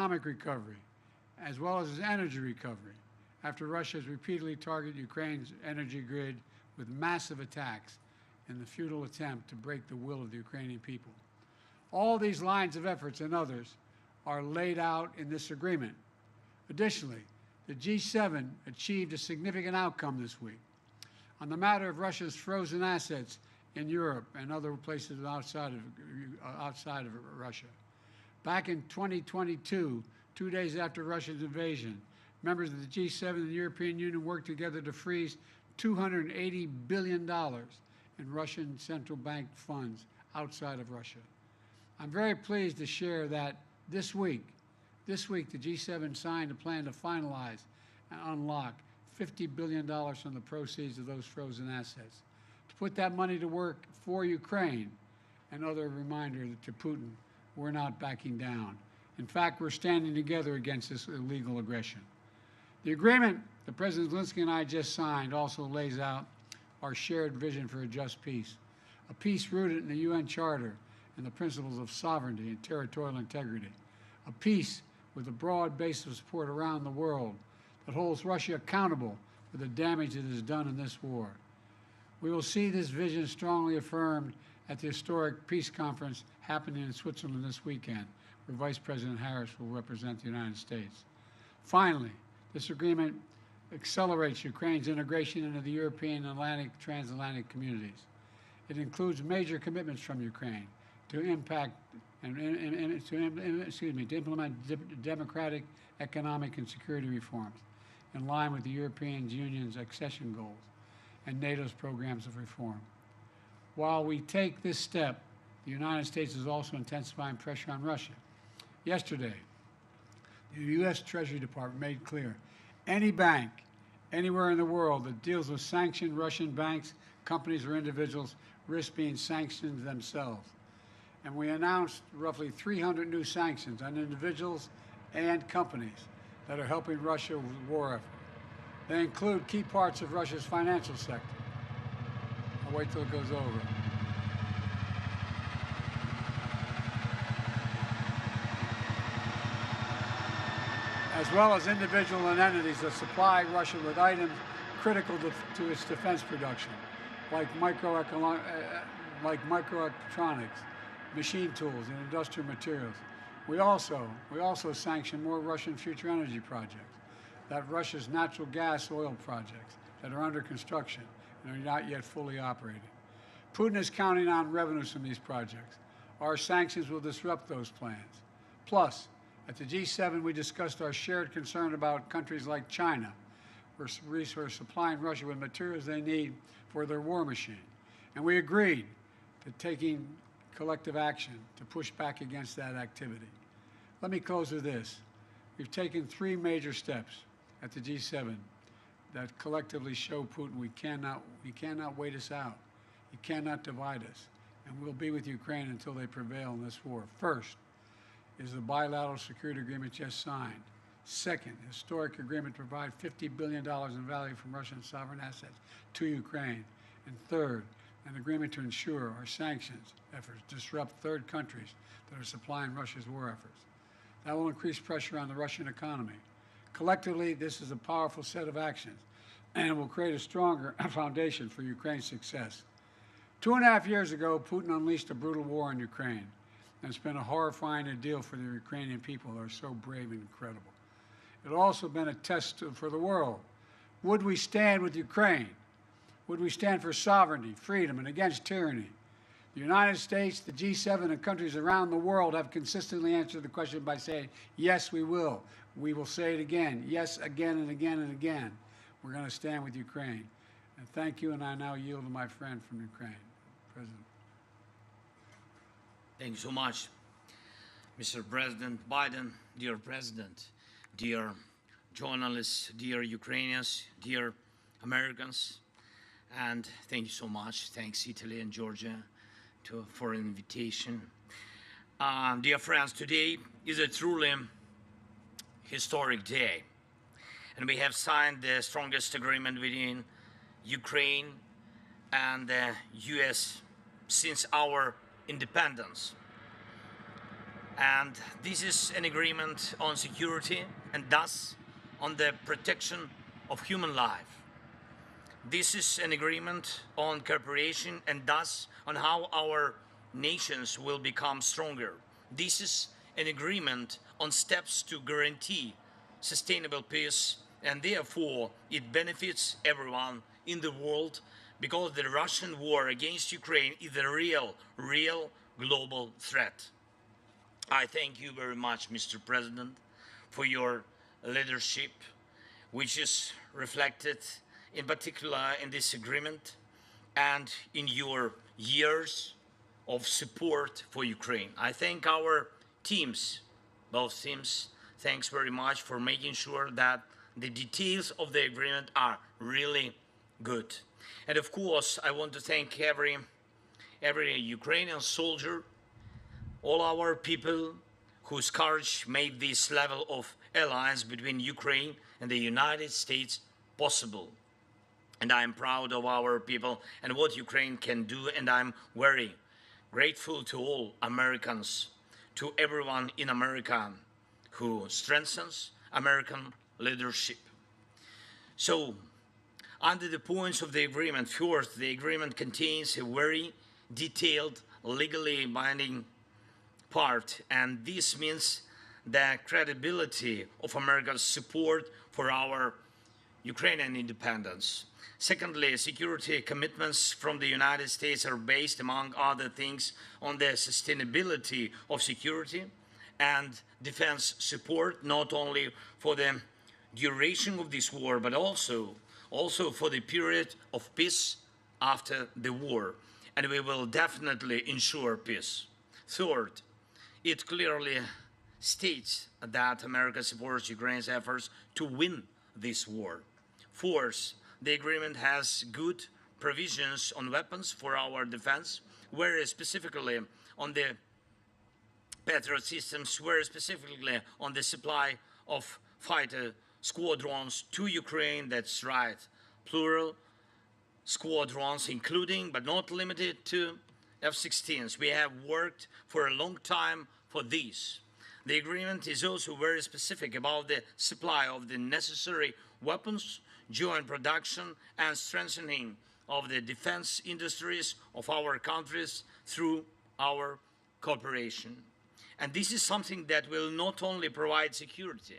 economic recovery, as well as its energy recovery, after Russia has repeatedly targeted Ukraine's energy grid with massive attacks in the futile attempt to break the will of the Ukrainian people. All these lines of efforts and others are laid out in this agreement. Additionally, the G7 achieved a significant outcome this week on the matter of Russia's frozen assets in Europe and other places outside of Russia. Back in 2022, 2 days after Russia's invasion, members of the G7 and the European Union worked together to freeze $280 billion in Russian central bank funds outside of Russia. I'm very pleased to share that this week, the G7 signed a plan to finalize and unlock $50 billion from the proceeds of those frozen assets, to put that money to work for Ukraine. Another reminder to Putin, we're not backing down. In fact, we're standing together against this illegal aggression. The agreement that President Zelenskyy and I just signed also lays out our shared vision for a just peace, a peace rooted in the UN Charter and the principles of sovereignty and territorial integrity, a peace with a broad base of support around the world that holds Russia accountable for the damage it has done in this war. We will see this vision strongly affirmed at the historic peace conference happening in Switzerland this weekend, where Vice President Harris will represent the United States. Finally, this agreement accelerates Ukraine's integration into the European and transatlantic communities. It includes major commitments from Ukraine to implement democratic, economic, and security reforms in line with the European Union's accession goals and NATO's programs of reform. While we take this step, the United States is also intensifying pressure on Russia. Yesterday, the U.S. Treasury Department made clear any bank anywhere in the world that deals with sanctioned Russian banks, companies, or individuals risk being sanctioned themselves. And we announced roughly 300 new sanctions on individuals and companies that are helping Russia with the war effort. They include key parts of Russia's financial sector. I'll wait till it goes over. As well as individual and entities that supply Russia with items critical to its defense production, like microelectronics, machine tools, and industrial materials. We also sanction more Russian future energy projects, that Russia's natural gas oil projects that are under construction and are not yet fully operating. Putin is counting on revenues from these projects. Our sanctions will disrupt those plans. Plus, at the G7, we discussed our shared concern about countries like China, where we're supplying Russia with materials they need for their war machine. And we agreed to taking collective action to push back against that activity. Let me close with this. We've taken 3 major steps at the G7 that collectively show Putin we cannot wait us out. He cannot divide us. And we'll be with Ukraine until they prevail in this war. First is the bilateral security agreement just signed. Second, historic agreement to provide $50 billion in value from Russian sovereign assets to Ukraine. And third, an agreement to ensure our sanctions efforts disrupt third countries that are supplying Russia's war efforts. That will increase pressure on the Russian economy. Collectively, this is a powerful set of actions, and it will create a stronger foundation for Ukraine's success. 2.5 years ago, Putin unleashed a brutal war on Ukraine, and it's been a horrifying ordeal for the Ukrainian people who are so brave and incredible. It's also been a test for the world. Would we stand with Ukraine? Would we stand for sovereignty, freedom, and against tyranny? The United States, the G7, and countries around the world have consistently answered the question by saying, yes, we will. We will say it again, yes, again and again and again. We're going to stand with Ukraine. And thank you, and I now yield to my friend from Ukraine, President. Thank you so much, Mr. President Biden, dear President, dear journalists, dear Ukrainians, dear Americans, and thank you so much. Thanks, Italy and Georgia, for an invitation. Dear friends, today is a truly historic day, and we have signed the strongest agreement between Ukraine and the U.S. since our independence. And this is an agreement on security and thus on the protection of human life. This is an agreement on cooperation and thus on how our nations will become stronger. This is an agreement on steps to guarantee sustainable peace, and therefore it benefits everyone in the world, because the Russian war against Ukraine is a real global threat. I thank you very much, Mr. President, for your leadership, which is reflected in particular in this agreement and in your years of support for Ukraine. I thank our teams, both teams. Thanks very much for making sure that the details of the agreement are really good. And of course, I want to thank every Ukrainian soldier, all our people whose courage made this level of alliance between Ukraine and the United States possible. And I'm proud of our people and what Ukraine can do, and I'm very grateful to all Americans, to everyone in America who strengthens American leadership. So, under the points of the agreement, first, the agreement contains a very detailed, legally binding part, and this means the credibility of America's support for our Ukrainian independence. Secondly, security commitments from the United States are based, among other things, on the sustainability of security and defense support, not only for the duration of this war, but also for the period of peace after the war. And we will definitely ensure peace. Third, it clearly states that America supports Ukraine's efforts to win this war. Fourth, the agreement has good provisions on weapons for our defense, whereas specifically on the Patriot systems, whereas specifically on the supply of fighter squadrons to Ukraine. That's right, plural squadrons, including but not limited to F-16s. We have worked for a long time for this. The agreement is also very specific about the supply of the necessary weapons, joint production, and strengthening of the defense industries of our countries through our cooperation. And this is something that will not only provide security,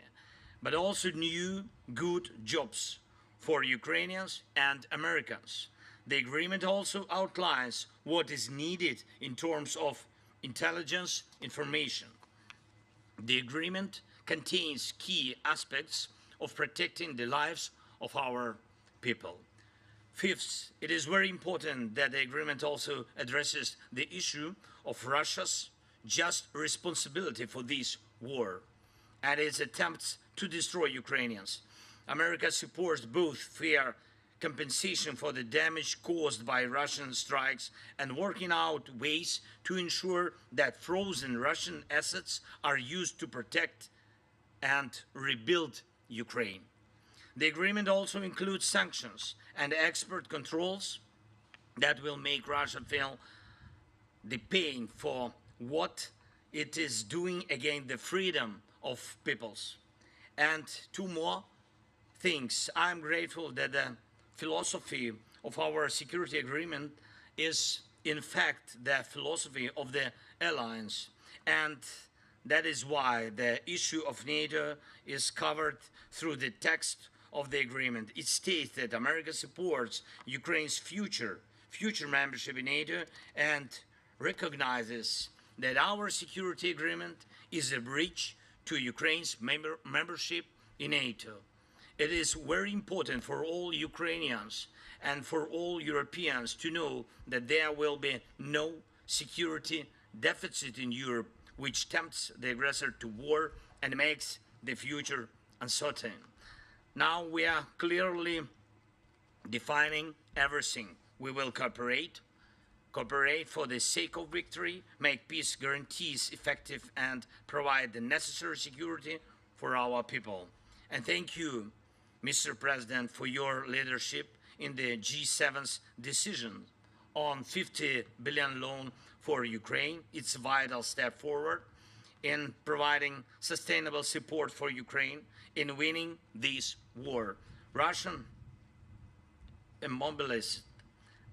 but also new, good jobs for Ukrainians and Americans. The agreement also outlines what is needed in terms of intelligence information. The agreement contains key aspects of protecting the lives of our people. Fifth, it is very important that the agreement also addresses the issue of Russia's just responsibility for this war and its attempts to destroy Ukrainians. America supports both fair compensation for the damage caused by Russian strikes and working out ways to ensure that frozen Russian assets are used to protect and rebuild Ukraine. The agreement also includes sanctions and export controls that will make Russia feel the pain for what it is doing against the freedom of peoples. And two more things. I'm grateful that the philosophy of our security agreement is in fact the philosophy of the alliance, and that is why the issue of NATO is covered through the text of the agreement. It states that America supports Ukraine's future membership in NATO and recognizes that our security agreement is a bridge to Ukraine's membership in NATO. It is very important for all Ukrainians and for all Europeans to know that there will be no security deficit in Europe, which tempts the aggressor to war and makes the future uncertain. Now we are clearly defining everything. We will cooperate for the sake of victory, make peace guarantees effective, and provide the necessary security for our people. And thank you, Mr. President, for your leadership in the G7's decision on $50 billion loan for Ukraine. It's a vital step forward, in providing sustainable support for Ukraine in winning this war. Russian immobilized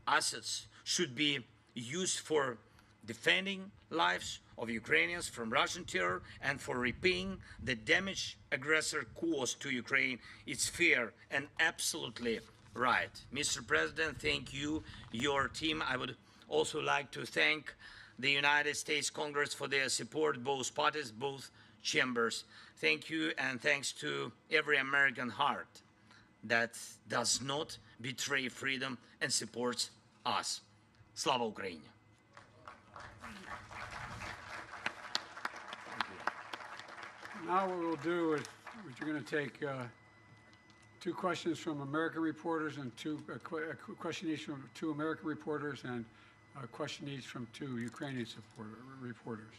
assets should be used for defending lives of Ukrainians from Russian terror and for repaying the damage aggressor caused to Ukraine. It's fair and absolutely right. Mr. President, thank you, your team. I would also like to thank the United States Congress for their support, both parties, both chambers. Thank you, and thanks to every American heart that does not betray freedom and supports us. Slava Ukraini! Now what we'll do is we're going to take 2 questions from American reporters and a question each from 2 American reporters and a question each from 2 Ukrainian reporters.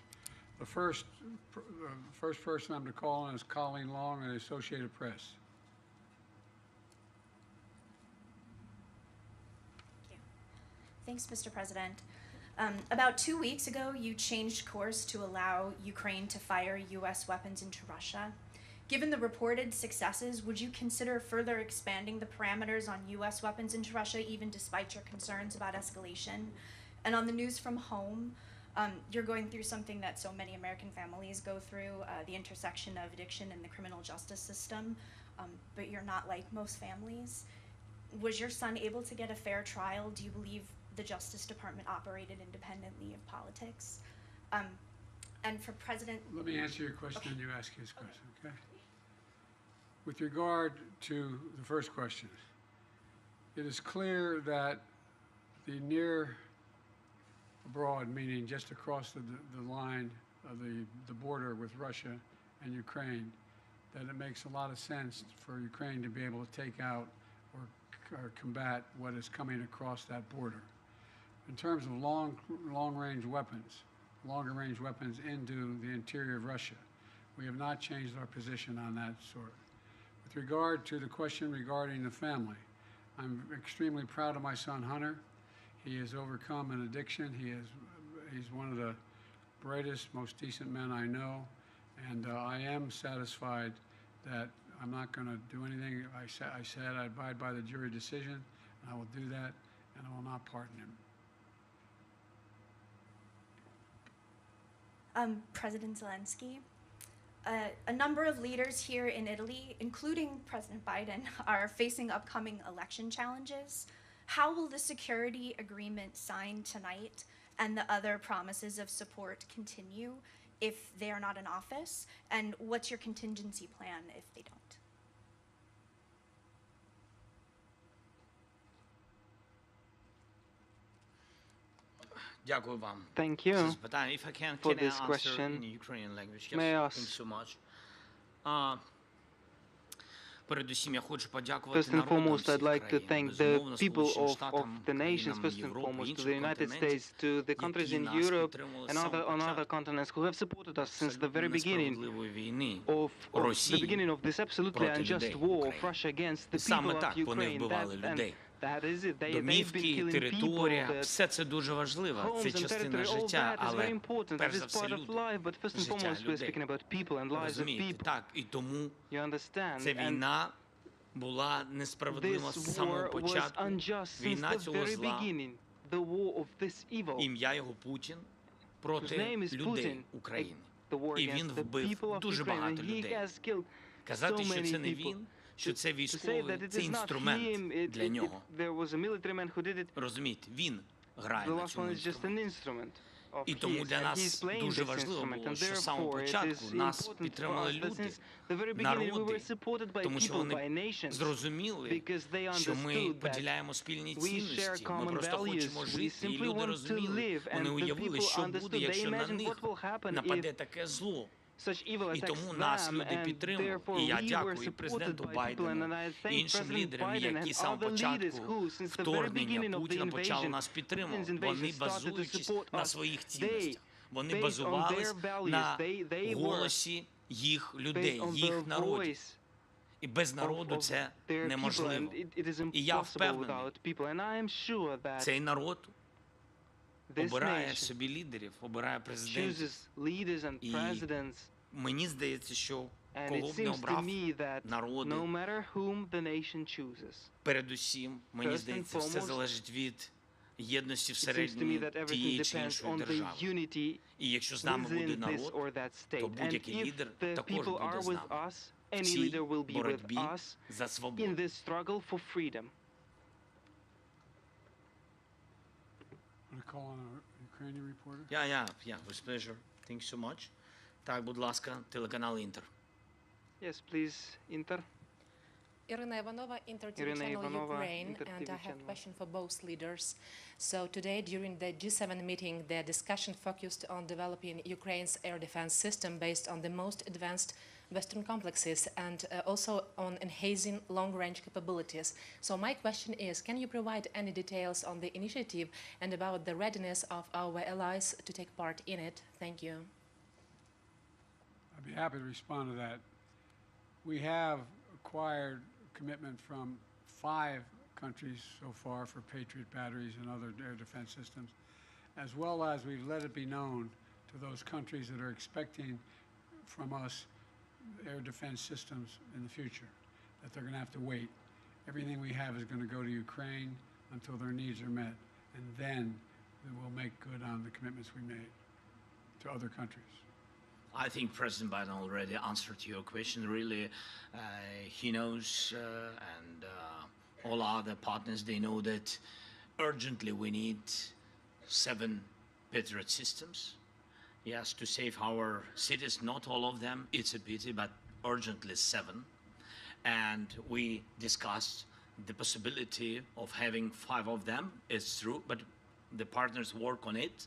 The first person I'm going to call on is Colleen Long of the Associated Press. Thank you. Thanks, Mr. President. About 2 weeks ago, you changed course to allow Ukraine to fire U.S. weapons into Russia. Given the reported successes, would you consider further expanding the parameters on U.S. weapons into Russia, even despite your concerns about escalation? And on the news from home, you're going through something that so many American families go through, the intersection of addiction and the criminal justice system, but you're not like most families. Was your son able to get a fair trial? Do you believe the Justice Department operated independently of politics? And for President... Let me answer your question and you ask his question, okay? With regard to the first question, it is clear that the near abroad, meaning just across the line of the border with Russia and Ukraine, that it makes a lot of sense for Ukraine to be able to take out or combat what is coming across that border. In terms of long-range weapons, longer-range weapons into the interior of Russia, we have not changed our position on that sort. With regard to the question regarding the family, I'm extremely proud of my son Hunter. He has overcome an addiction. He's one of the brightest, most decent men I know, and I am satisfied that I'm not going to do anything. I said I abide by the jury decision, and I will do that, and I will not pardon him. President Zelenskyy, a number of leaders here in Italy, including President Biden, are facing upcoming election challenges. How will the security agreement signed tonight and the other promises of support continue if they are not in office? And what's your contingency plan if they don't? Дякую вам. Thank you If I can for I this answer question. in Ukrainian language? Yes, May I thank you ask- so much. Передусім, я хочу подякувати First and народам foremost, I'd всіх like to країн, thank the безумовно, people Сполученим of Штатам, the nations, країнам first and Європи, foremost to інших the United континентів, States, to the countries які in нас Europe підтримували з and самого on other початку continents who have supported us since the абсолютно very beginning несправедливої війни of the Росії beginning of this absolutely проти unjust людей war of України. Russia against the Саме people of так вони Ukraine. вбивали людей. That is it. They've been Домівки, killing people. територія, все це дуже важливо, це Homes and частина territory, all життя, that is very але important. перш It за is все part of люди, life, but first and життя foremost we're людей. speaking about people and lives of Розумієте, people. так, і тому You understand? ця And війна була несправедлива this з самого war was початку. unjust since Війна the цього very зла, beginning. The war of this evil. ім'я його Путін, His проти name is людей Putin. України. The war І він against the вбив people of дуже Ukraine. багато And he людей. has killed so Казати, що many це не people. він, що це To say військовий, that it це is not інструмент him, для нього. there was a military man who did it. Розумієте, він грає The на last цьому one is just an інструменті. instrument of І тому his, для and he's нас playing дуже this важливо instrument, було, and що з самого therefore it початку is нас important for підтримали us that люди, since the very beginning we were народи, supported by тому що people, вони by nations, зрозуміли, because they що ми understood that поділяємо спільні we share цінності, ми common просто values, хочемо we жити, і simply люди want to розуміли, live, and вони the уявили, people що буде, understood, they якщо на imagined них what will happen нападе if таке зло. such evil І attacks тому нас them, люди and підтримували. therefore І я we were дякую supported президенту by people, Байдену, and I і thank іншим President лідерам, Biden які and з самого other leaders початку who, since the very вторгнення beginning of the Путіна почали invasion, нас підтримувати. Putin's Вони invasion, started to базуючись support на us. своїх They, цінностях. Вони based on базувались their values, на they were голосі їх людей, based on їх the народів. voice І без народу of це their people, неможливо. and it is І я impossible впевнений, without people. And I am sure that цей народ обирає nation собі лідерів, обирає президентів. chooses leaders and І presidents, мені здається, що and кого it б не seems to обрав me that народи, no matter whom the nation chooses, передусім, мені First and здається, все foremost, залежить від єдності it seems to me всередині that everything тієї чи depends іншої on the держави. unity І якщо з нами буде within this народ, or that то state. And будь-який if лідер the також people буде are з with нами. us, В any цій leader will be with боротьбі us за in свободу. this struggle for freedom. Want to call on a Ukrainian reporter? Yeah, with pleasure. Thank you so much. Так, будь ласка, телеканал Інтер. Yes, please, Inter. Irina Ivanova, Inter TV Irina Channel Ivanova, Ukraine, Inter and TV I have Channel. a question for both leaders. So today, during the G7 meeting, the discussion focused on developing Ukraine's air defense system based on the most advanced Western complexes and also on enhancing long-range capabilities. So my question is, can you provide any details on the initiative and about the readiness of our allies to take part in it? Thank you. I'd be happy to respond to that. We have acquired commitment from 5 countries so far for Patriot batteries and other air defense systems, as well as we've let it be known to those countries that are expecting from us air defense systems in the future, that they're going to have to wait. Everything we have is going to go to Ukraine until their needs are met, and then we'll make good on the commitments we made to other countries. I think President Biden already answered your question. Really, he knows, and all other partners, they know that urgently we need 7 Patriot systems. Yes, to save our cities, not all of them. It's a pity, but urgently 7. And we discussed the possibility of having 5 of them. It's true, but the partners work on it.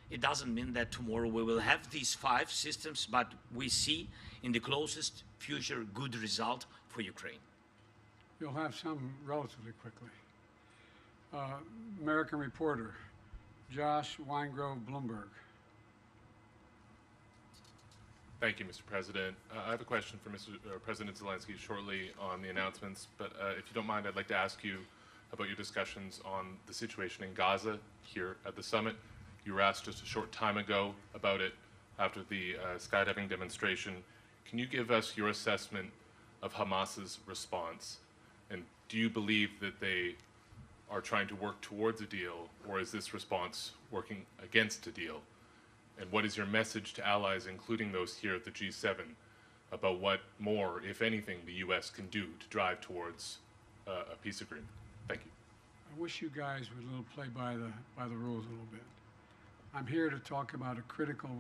It doesn't mean that tomorrow we will have these 5 systems, but we see in the closest future good result for Ukraine. You'll have some relatively quickly. American reporter, Josh Weingrove, Bloomberg. Thank you, Mr. President. I have a question for President Zelenskyy shortly on the announcements, but if you don't mind, I'd like to ask you about your discussions on the situation in Gaza here at the summit. You were asked just a short time ago about it after the skydiving demonstration. Can you give us your assessment of Hamas's response? And do you believe that they are trying to work towards a deal, or is this response working against a deal? And what is your message to allies, including those here at the G7, about what more, if anything, the U.S. can do to drive towards a peace agreement? Thank you. I wish you guys would play by the rules a little bit. I'm here to talk about a critical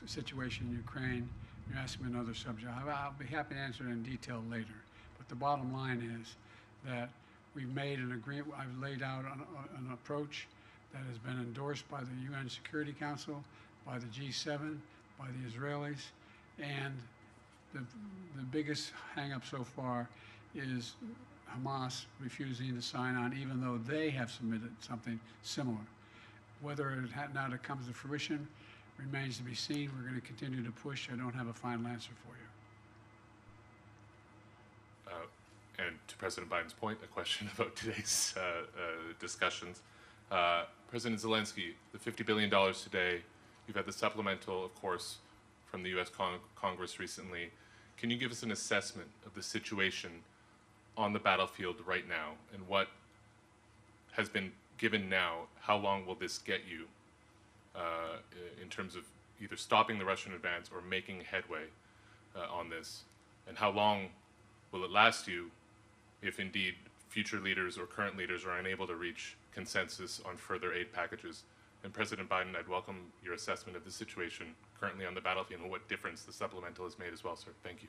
situation in Ukraine. You asked me another subject. I'll be happy to answer it in detail later. But the bottom line is that we've made an agreement. I've laid out an approach that has been endorsed by the UN Security Council, by the G7, by the Israelis, and the biggest hang-up so far is Hamas refusing to sign on, even though they have submitted something similar. Whether now it comes to fruition remains to be seen. We're going to continue to push. I don't have a final answer for you. And to President Biden's point, a question about today's discussions. President Zelenskyy, the $50 billion today, you've had the supplemental, of course, from the U.S. Congress recently. Can you give us an assessment of the situation on the battlefield right now and what has been given now? How long will this get you in terms of either stopping the Russian advance or making headway on this? And how long will it last you if indeed future leaders or current leaders are unable to reach consensus on further aid packages? And President Biden, I'd welcome your assessment of the situation currently on the battlefield and what difference the supplemental has made as well, sir. Thank you.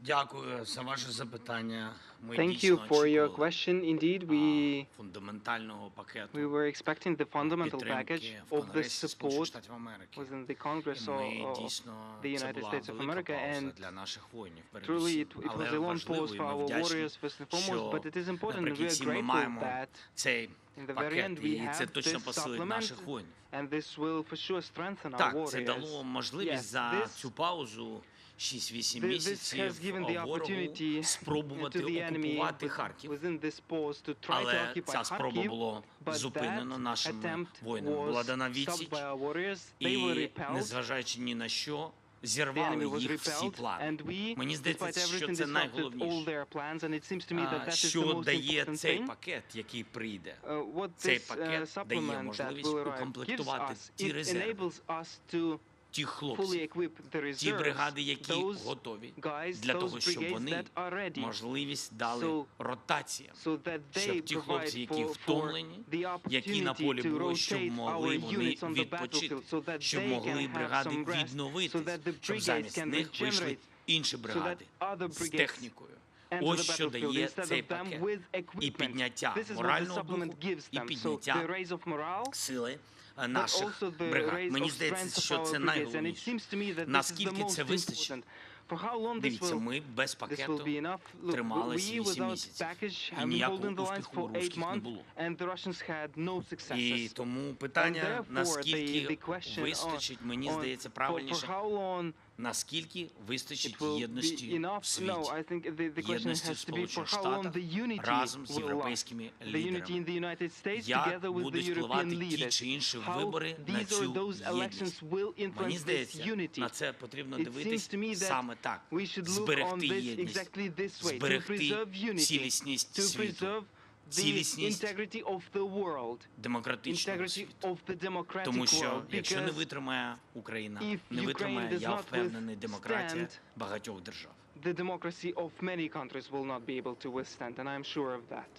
Дякую за ваше запитання. Ми Thank you дійсно for your очікували question. Indeed, we фундаментального пакету were expecting the fundamental package підтримки в of the Конгресі Сполучених support Штатів Америки. within the Congress І ми of дійсно, the це United була States of велика America, пауза and для наших воїнів, truly передусім. it was Але a long важливо, pause і for ми our вдячні, warriors first and foremost, що but it is important and we are наприкінці ми grateful маємо that цей in the very пакет, end we і це have точно this посилить наших supplement, воїнів. and this will for sure strengthen our Так, це дало warriors. можливість Yes, за this цю паузу 6-8 This has місяців given the ворогу opportunity спробувати to the enemy окупувати Харків. within this pause to try to Але occupy ця спроба Kharkiv, було but зупинено that нашими attempt воїнами. Була was дана stopped відсіч, by our warriors. They were і, repelled. незважаючи ні на що, The enemy зірвали was їх всі repelled, плани. and we, Мені despite здається, що everything, це disrupted all найголовніше. their plans, and it seems to me that that is the Що most дає important цей thing. пакет, який прийде? What Цей this пакет дає supplement that можливість will arrive gives укомплектувати us, ті it резерви, enables us to ті fully хлопці, equip the ті reserves, бригади, які those готові guys, для those того, щоб brigades вони that are ready, можливість дали so ротаціям, so that they щоб ті хлопці, provide які for втомлені, the які на opportunity полі to бою, щоб rotate могли our вони units on the відпочити, battlefield, so that щоб they могли can have бригади some rest, so відновитись, that the щоб brigades замість can них вийшли regenerate, інші so that бригади other з brigades технікою. enter Ось the що battlefield дає instead цей of them пакет. with І equipment. підняття This is what the морального supplement духу, gives і them. So the підняття raise of morale, сили but наших also the бригад. raise Мені of здається, strength що of це our brigades. And it найголовніше. seems to me that this is the Наскільки most це вистачить? important. For how long this Дивіться, will ми без this пакету will be enough? Look, тримались we 8 without місяців. package І have been ніякого holding the lines успіху у for 8 русських не months, було. and the Russians had no І successes. тому And питання, therefore, наскільки the question вистачить, мені on здається, for правильніше, how long наскільки it вистачить will be єдності enough. в світі, No, I think the question єдності в has to be for Сполучених how long Штатах the unity разом з will last. європейськими The unity in лідерами. the United States Як together with the будуть European впливати ті leaders. чи інші How вибори на these or цю those elections єдність? will Мені influence this здається, unity. на це потрібно It дивитись seems to me that саме так. we should look on Зберегти this єдність, exactly this way, to зберегти preserve unity, цілісність to світу, preserve the цілісність integrity of the world, демократичного integrity світу. of the democratic Тому що, world, якщо не because витримає Україна, if не Ukraine витримає, does я not впевнений, демократія withstand багатьох держав. the democracy of many countries will not be able to withstand, and I'm sure of that.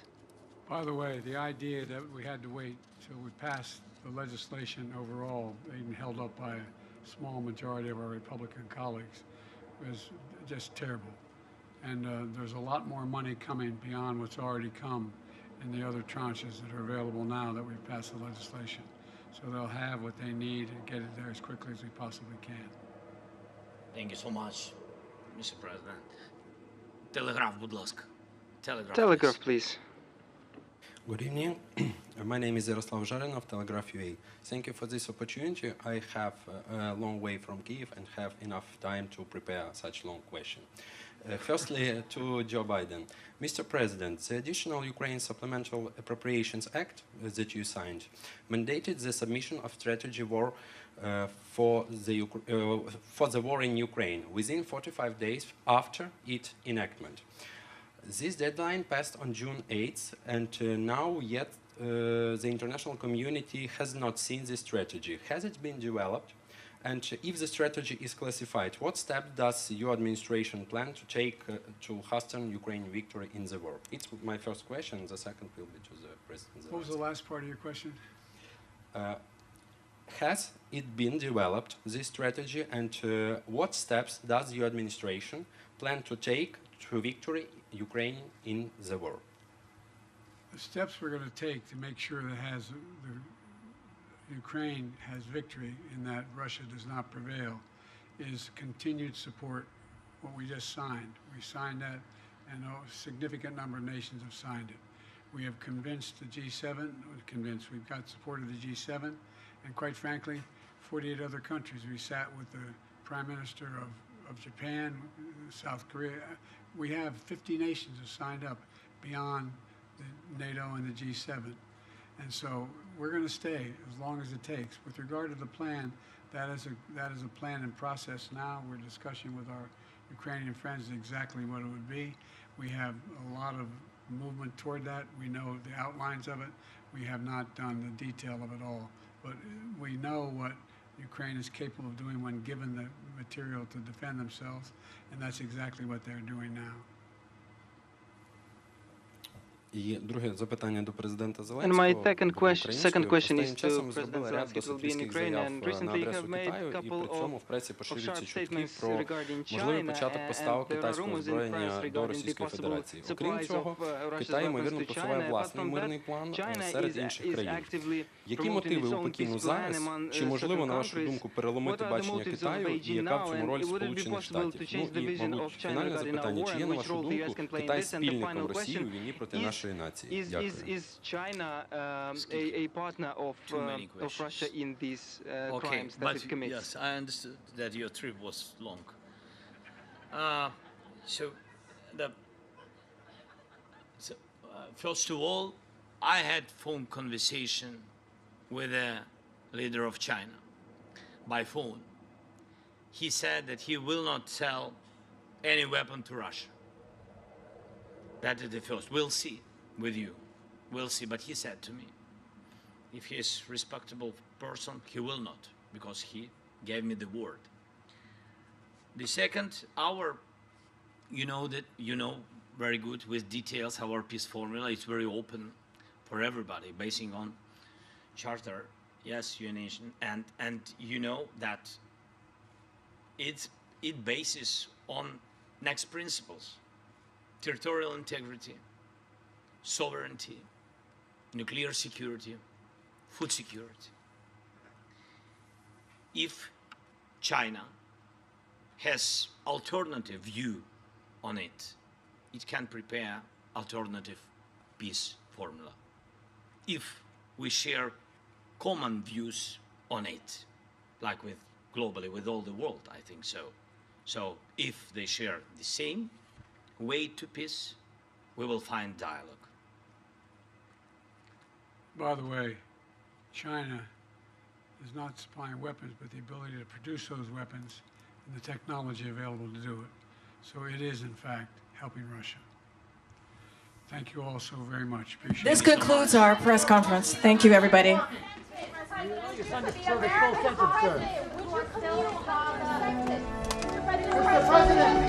By the way, the idea that we had to wait till we passed the legislation overall, even held up by a small majority of our Republican colleagues, was just terrible. And there's a lot more money coming beyond what's already come in the other tranches that are available now that we've passed the legislation. So they'll have what they need and get it there as quickly as we possibly can. Thank you so much, Mr. President. Телеграф, будь ласка. Telegraph, please. Good evening. My name is Yaroslav Zharin of Telegraph UA. Thank you for this opportunity. I have a long way from Kyiv and have enough time to prepare such long question. Firstly, to Joe Biden. Mr. President, the additional Ukraine Supplemental Appropriations Act that you signed mandated the submission of strategy war for the war in Ukraine within 45 days after its enactment. This deadline passed on June 8th, and now yet the international community has not seen this strategy. Has it been developed? And if the strategy is classified, what steps does your administration plan to take to hasten Ukraine victory in the war? It's my first question. The second will be to the President Zelenskyy. What was the last part of your question? Has it been developed, this strategy, and what steps does your administration plan to take to victory Ukraine in the war? The steps we're going to take to make sure that Ukraine has victory and that Russia does not prevail is continued support, what we just signed. We signed that, and a significant number of nations have signed it. We have convinced the G7, we've got support of the G7, and quite frankly, 48 other countries. We sat with the Prime Minister of Japan, South Korea. We have 50 nations have signed up beyond the NATO and the G7. And so we're going to stay as long as it takes. With regard to the plan, that is a plan in process now. We're discussing with our Ukrainian friends exactly what it would be. We have a lot of movement toward that. We know the outlines of it. We have not done the detail of it all. But we know what Ukraine is capable of doing when given the material to defend themselves, and that's exactly what they're doing now. І друге запитання до президента And Зеленського. my second question is Останнім часом to зробили President ряд Zelenskyy. It досить will be in різких Ukraine, заяв and на recently you адресу have made Китаю, a і couple при цьому в of пресі sharp поширюються чутки statements про regarding можливий China, початок поставок and there are китайського rumors in озброєння press до regarding the Російської possible Федерації. Окрім supplies цього, of Russia's Китай, weapons ймовірно, to просуває China. Apart власний from мирний that, план China серед інших is країн. actively Які promoting мотиви its у own Пекіну peace plan зараз? among Чи можливо, certain на вашу countries? думку, What переломити are the бачення motives of Китаю і Beijing яка в now? цьому роль And would it be Сполучених possible to Штатів? change the Ну і, vision of мабуть, China фінальне regarding our запитання, war чи є and на which вашу role the US думку can play in Китай this? And the спільником final Росії question у війні проти нашої нації? Дякую. is China a partner of many questions. Russia in these Okay, crimes that but it commits? yes, I understood that your trip was long. So, first of all, I had phone conversation with the leader of China by phone. He said that he will not sell any weapon to Russia. That is the first. We'll see with you. We'll see. But he said to me, if he is a respectable person, he will not, because he gave me the word. The second, you know very good with details our peace formula. It's very open for everybody, basing on charter, yes, UN, and you know that it bases on next principles: territorial integrity, sovereignty, nuclear security, food security. If China has alternative view on it, it can prepare alternative peace formula. If we share common views on it, like with globally with all the world, I think so. So if they share the same way to peace, we will find dialogue. By the way, China is not supplying weapons, but the ability to produce those weapons and the technology available to do it. So it is, in fact, helping Russia. Thank you all so very much. Appreciate This it. concludes our press conference. Thank you, everybody. Mr. President,